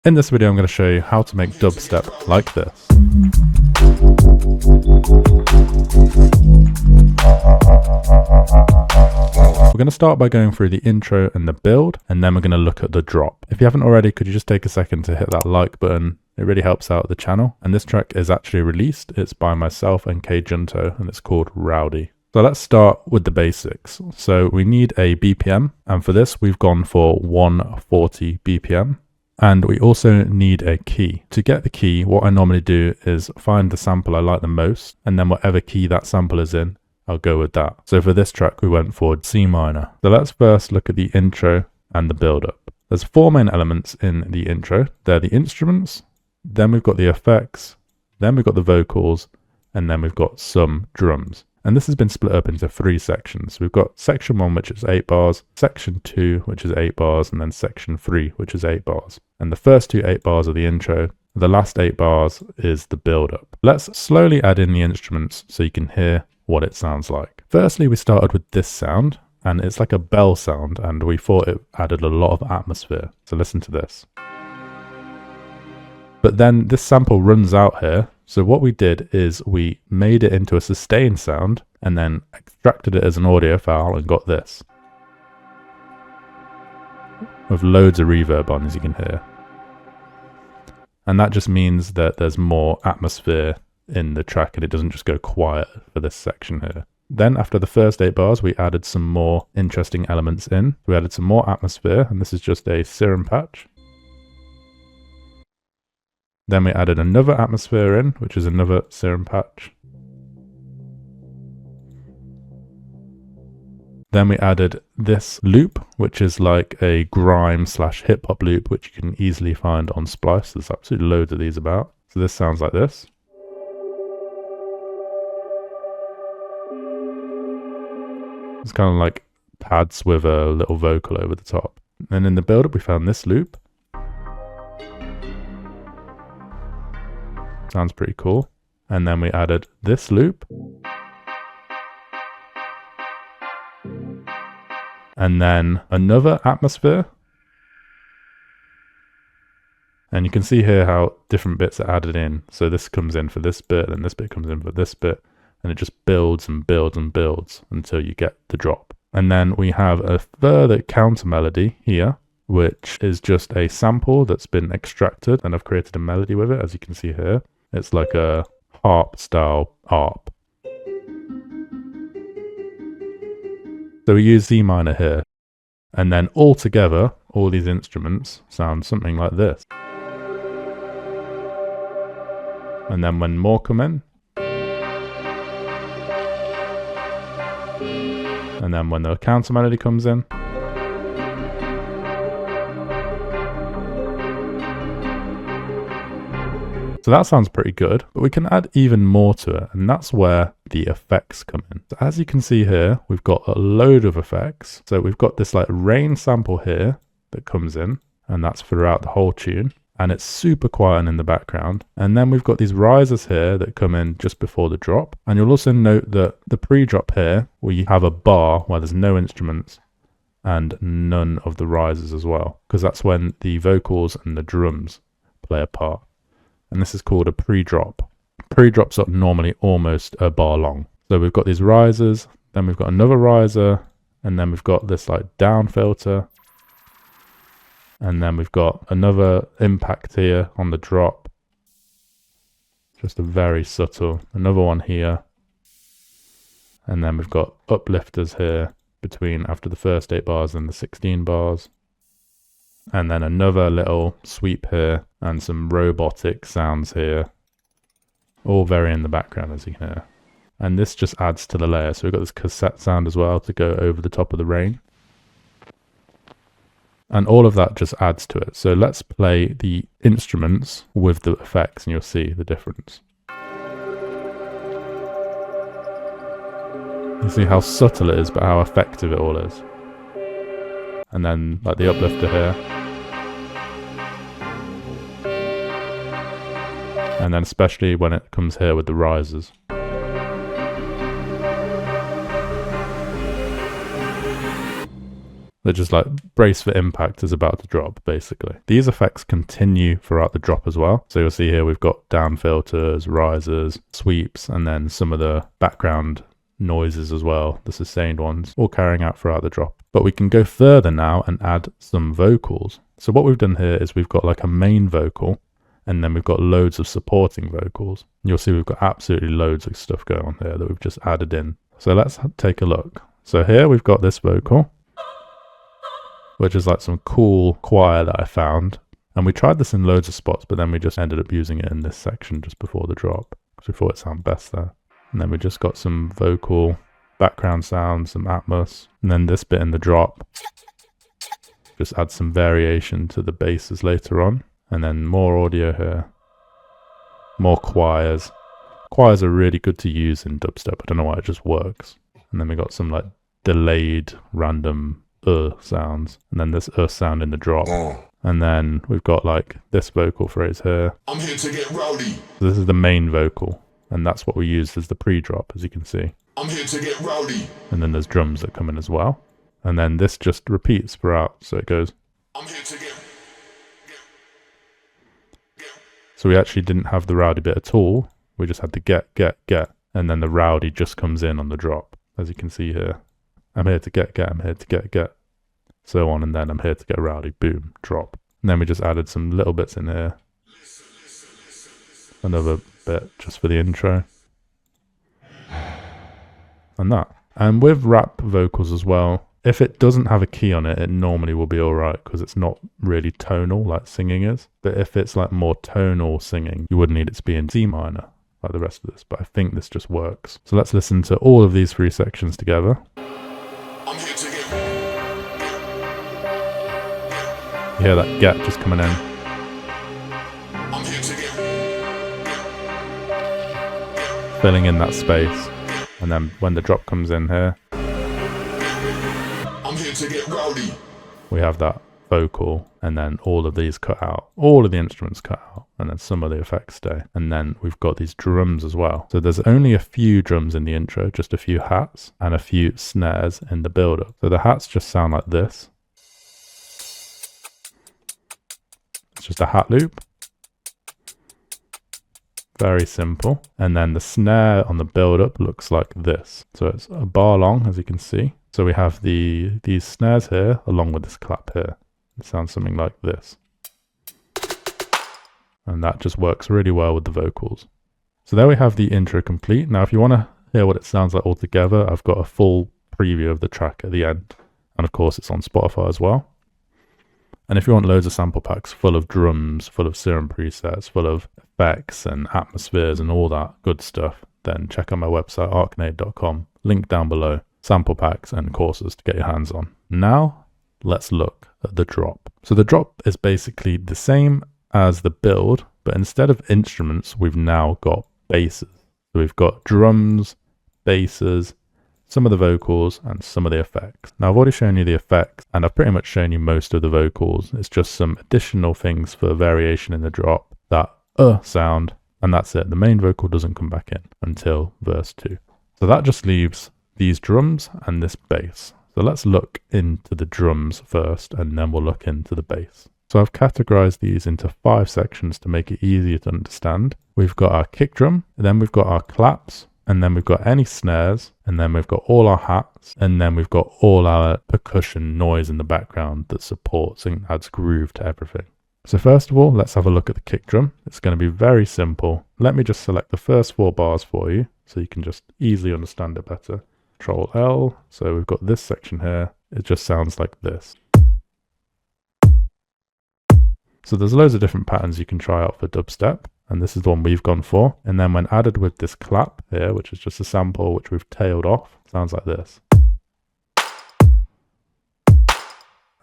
In this video I'm going to show you how to make dubstep like this. We're going to start by going through the intro and the build, and then we're going to look at the drop. If you haven't already, could you just take a second to hit that like button? It really helps out the channel. And this track is actually released. It's by myself and KJUNTO, and it's called Rowdy. So let's start with the basics. So we need a BPM, and for this we've gone for 140 BPM. And we also need a key. To get the key, what I normally do is find the sample I like the most, and then whatever key that sample is in, I'll go with that. So for this track, we went for C minor. So let's first look at the intro and the build-up. There's four main elements in the intro. They're the instruments, then we've got the effects, then we've got the vocals, and then we've got some drums. And this has been split up into three sections. We've got section 1, which is 8 bars, section 2, which is 8 bars, and then section 3, which is 8 bars. And the first 8 bars are the intro. The last 8 bars is the build-up. Let's slowly add in the instruments so you can hear what it sounds like. Firstly, we started with this sound, and it's like a bell sound, and we thought it added a lot of atmosphere. So listen to this. But then this sample runs out here. So what we did is we made it into a sustained sound and then extracted it as an audio file and got this. With loads of reverb on, as you can hear. And that just means that there's more atmosphere in the track and it doesn't just go quiet for this section here. Then after the first 8 bars, we added some more interesting elements in. We added some more atmosphere, and this is just a serum patch. Then we added another atmosphere in, which is another serum patch. Then we added this loop, which is like a grime / hip hop loop, which you can easily find on Splice. There's absolutely loads of these about. So this sounds like this. It's kind of like pads with a little vocal over the top. And in the build-up, we found this loop. Sounds pretty cool. And then we added this loop. And then another atmosphere. And you can see here how different bits are added in. So this comes in for this bit, and this bit comes in for this bit. And it just builds and builds and builds until you get the drop. And then we have a further counter melody here, which is just a sample that's been extracted, and I've created a melody with it, as you can see here. It's like a harp style ARP. So we use C minor here. And then all together, all these instruments sound something like this. And then when more come in. And then when the counter melody comes in. So that sounds pretty good, but we can add even more to it, and that's where the effects come in. So as you can see here, we've got a load of effects. So we've got this like rain sample here that comes in, and that's throughout the whole tune, and it's super quiet in the background. And then we've got these risers here that come in just before the drop. And you'll also note that the pre-drop here, we have a bar where there's no instruments and none of the risers as well, because that's when the vocals and the drums play a part. And this is called a pre-drop. Pre-drops are normally almost a bar long. So we've got these risers, then we've got another riser, and then we've got this like down filter. And then we've got another impact here on the drop. Just a very subtle, another one here. And then we've got uplifters here between after the first 8 bars and the 16 bars. And then another little sweep here and some robotic sounds here. All very in the background, as you can hear. And this just adds to the layer. So we've got this cassette sound as well to go over the top of the rain. And all of that just adds to it. So let's play the instruments with the effects and you'll see the difference. You see how subtle it is, but how effective it all is. And then like the uplifter here. And then especially when it comes here with the risers. They're just like brace for impact is about to drop, basically. These effects continue throughout the drop as well. So you'll see here we've got down filters, risers, sweeps, and then some of the background noises as well, the sustained ones, all carrying out throughout the drop. But we can go further now and add some vocals. So what we've done here is we've got like a main vocal, and then we've got loads of supporting vocals. You'll see we've got absolutely loads of stuff going on here that we've just added in. So let's take a look. So here we've got this vocal, which is like some cool choir that I found. And we tried this in loads of spots, but then we just ended up using it in this section just before the drop, because we thought it sounded best there. And then we just got some vocal background sounds, some atmos, and then this bit in the drop. Just add some variation to the basses later on. And then more audio here. More choirs. Choirs are really good to use in dubstep. I don't know why, it just works. And then we got some like delayed random sounds, and then this sound in the drop. And then we've got like this vocal phrase here. I'm here to get rowdy. So this is the main vocal, and that's what we used as the pre-drop, as you can see. I'm here to get rowdy. And then there's drums that come in as well. And then this just repeats throughout, so it goes. I'm here to get. So we actually didn't have the rowdy bit at all. We just had the get. And then the rowdy just comes in on the drop, as you can see here. I'm here to get, I'm here to get, so on, and then I'm here to get rowdy, boom, drop. And then we just added some little bits in here. Another bit just for the intro. And that. And with rap vocals as well, if it doesn't have a key on it, it normally will be alright, because it's not really tonal like singing is. But if it's like more tonal singing, you would need it to be in C minor, like the rest of this. But I think this just works. So let's listen to all of these three sections together. You hear that get just coming in. I'm here to get. Filling in that space. And then when the drop comes in here, I'm here to get rowdy. We have that vocal, and then all of these cut out. All of the instruments cut out, and then some of the effects stay. And then we've got these drums as well. So there's only a few drums in the intro, just a few hats, and a few snares in the build-up. So the hats just sound like this. It's just a hat loop. Very simple. And then the snare on the build-up looks like this. So it's a bar long, as you can see. So we have these snares here, along with this clap here. It sounds something like this. And that just works really well with the vocals. So there we have the intro complete. Now, if you want to hear what it sounds like all together, I've got a full preview of the track at the end. And of course, it's on Spotify as well. And if you want loads of sample packs full of drums, full of serum presets, full of effects and atmospheres and all that good stuff, then check out my website, arcnade.com. Link down below. Sample packs and courses to get your hands on. Now, let's look at the drop. So the drop is basically the same as the build, but instead of instruments, we've now got basses. So we've got drums, basses, some of the vocals, and some of the effects. Now, I've already shown you the effects, and I've pretty much shown you most of the vocals. It's just some additional things for variation in the drop, that sound, and that's it. The main vocal doesn't come back in until verse 2. So that just leaves these drums and this bass. So let's look into the drums first, and then we'll look into the bass. So I've categorized these into 5 sections to make it easier to understand. We've got our kick drum, and then we've got our claps, and then we've got any snares, and then we've got all our hats, and then we've got all our percussion noise in the background that supports and adds groove to everything. So first of all, let's have a look at the kick drum. It's going to be very simple. Let me just select the first 4 bars for you so you can just easily understand it better. Control L. So we've got this section here. It just sounds like this. So there's loads of different patterns you can try out for dubstep, and this is the one we've gone for. And then when added with this clap here, which is just a sample which we've tailed off, sounds like this.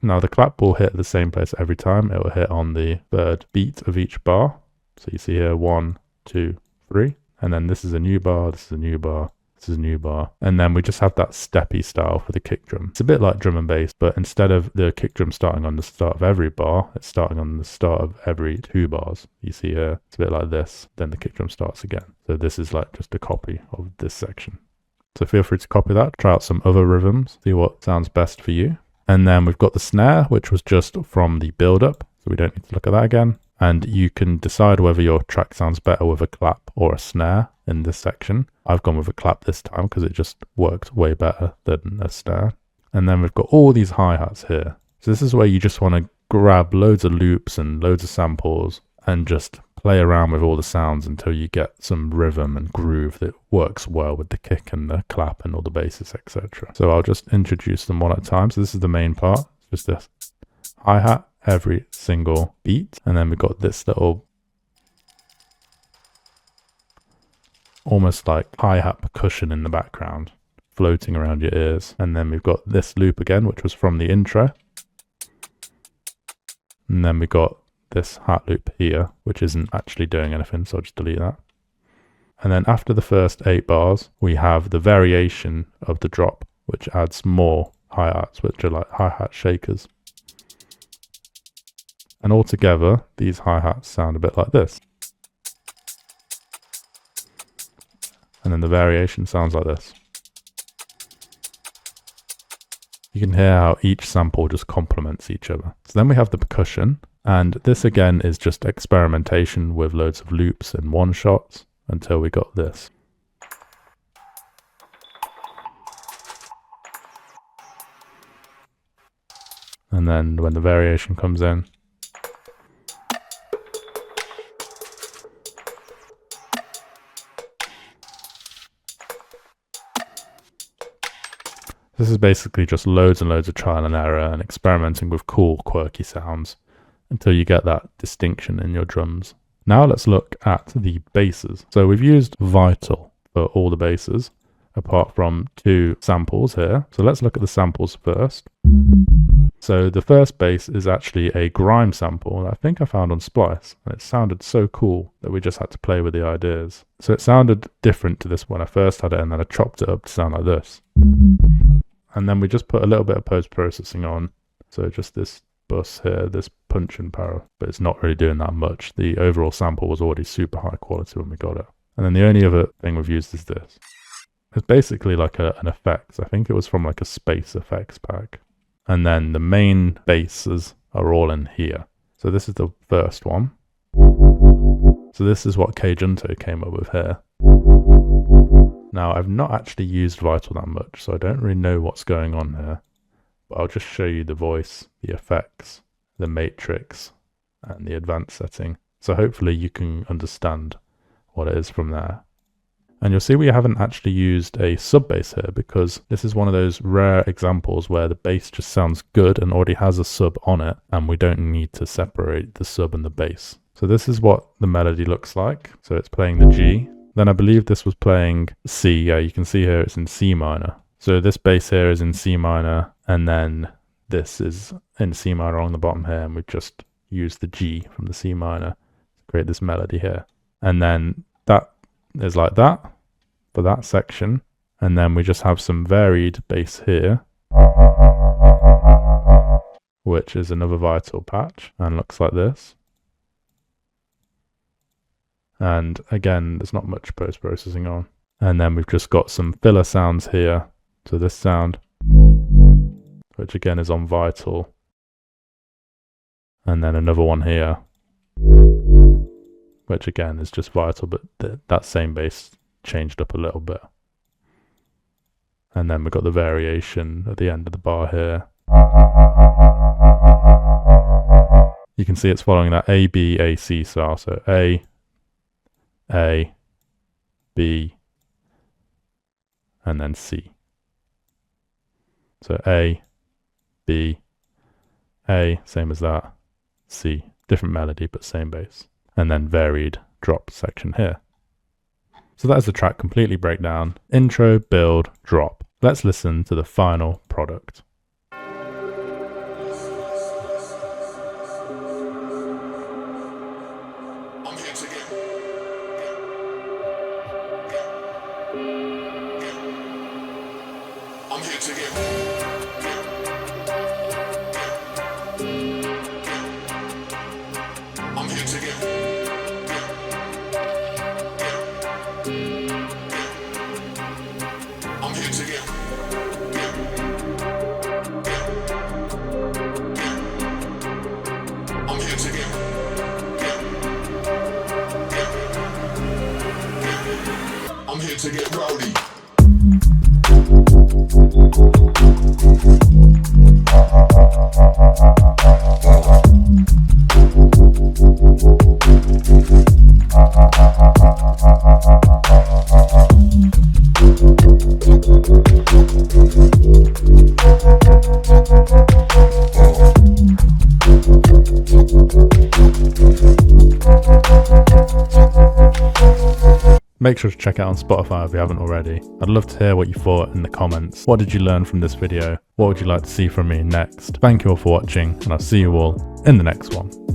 Now the clap will hit the same place every time. It will hit on the 3rd beat of each bar. So you see here 1, 2, 3, and then this is a new bar, this is a new bar, this is a new bar, and then we just have that steppy style for the kick drum. It's a bit like drum and bass, but instead of the kick drum starting on the start of every bar, it's starting on the start of every 2 bars. You see here, it's a bit like this, then the kick drum starts again. So this is like just a copy of this section. So feel free to copy that, try out some other rhythms, see what sounds best for you. And then we've got the snare, which was just from the build up. So we don't need to look at that again. And you can decide whether your track sounds better with a clap or a snare in this section. I've gone with a clap this time because it just worked way better than a snare. And then we've got all these hi-hats here. So this is where you just want to grab loads of loops and loads of samples and just play around with all the sounds until you get some rhythm and groove that works well with the kick and the clap and all the basses, etc. So I'll just introduce them one at a time. So this is the main part, just this hi-hat every single beat. And then we've got this little almost like hi-hat percussion in the background floating around your ears. And then we've got this loop again, which was from the intro. And then we got this hat loop here, which isn't actually doing anything, so I'll just delete that. And then after the first 8 bars, we have the variation of the drop, which adds more hi-hats, which are like hi-hat shakers. And altogether, these hi-hats sound a bit like this. And then the variation sounds like this. You can hear how each sample just complements each other. So then we have the percussion, and this again is just experimentation with loads of loops and one-shots until we got this. And then when the variation comes in, this is basically just loads and loads of trial and error and experimenting with cool, quirky sounds until you get that distinction in your drums. Now let's look at the basses. So we've used Vital for all the basses, apart from 2 samples here. So let's look at the samples first. So the first bass is actually a grime sample that I think I found on Splice, and it sounded so cool that we just had to play with the ideas. So it sounded different to this when I first had it, and then I chopped it up to sound like this. And then we just put a little bit of post-processing on. So just this bus here, this punch and power, but it's not really doing that much. The overall sample was already super high quality when we got it. And then the only other thing we've used is this. It's basically like an effect. I think it was from like a Space Effects pack. And then the main basses are all in here. So this is the first one. So this is what KJUNTO came up with here. Now, I've not actually used Vital that much, so I don't really know what's going on here. But I'll just show you the voice, the effects, the matrix, and the advanced setting. So hopefully you can understand what it is from there. And you'll see we haven't actually used a sub bass here because this is one of those rare examples where the bass just sounds good and already has a sub on it, and we don't need to separate the sub and the bass. So this is what the melody looks like. So it's playing the G. Then I believe this was playing C. Yeah, you can see here it's in C minor. So this bass here is in C minor, and then this is in C minor on the bottom here, and we've just used the G from the C minor to create this melody here. And then that is like that for that section. And then we just have some varied bass here, which is another Vital patch and looks like this. And again, there's not much post-processing on. And then we've just got some filler sounds here. So this sound, which again is on Vital. And then another one here, which again is just Vital, but that same bass changed up a little bit. And then we've got the variation at the end of the bar here. You can see it's following that A, B, A, C style. So A, B, and then C. So A, B, A, same as that, C, different melody but same bass, and then varied drop section here. So that is the track completely breakdown, intro, build, drop. Let's listen to the final product. ready to get rowdy. Make sure to check it out on Spotify if you haven't already. I'd love to hear what you thought in the comments. What did you learn from this video? What would you like to see from me next? Thank you all for watching, and I'll see you all in the next one.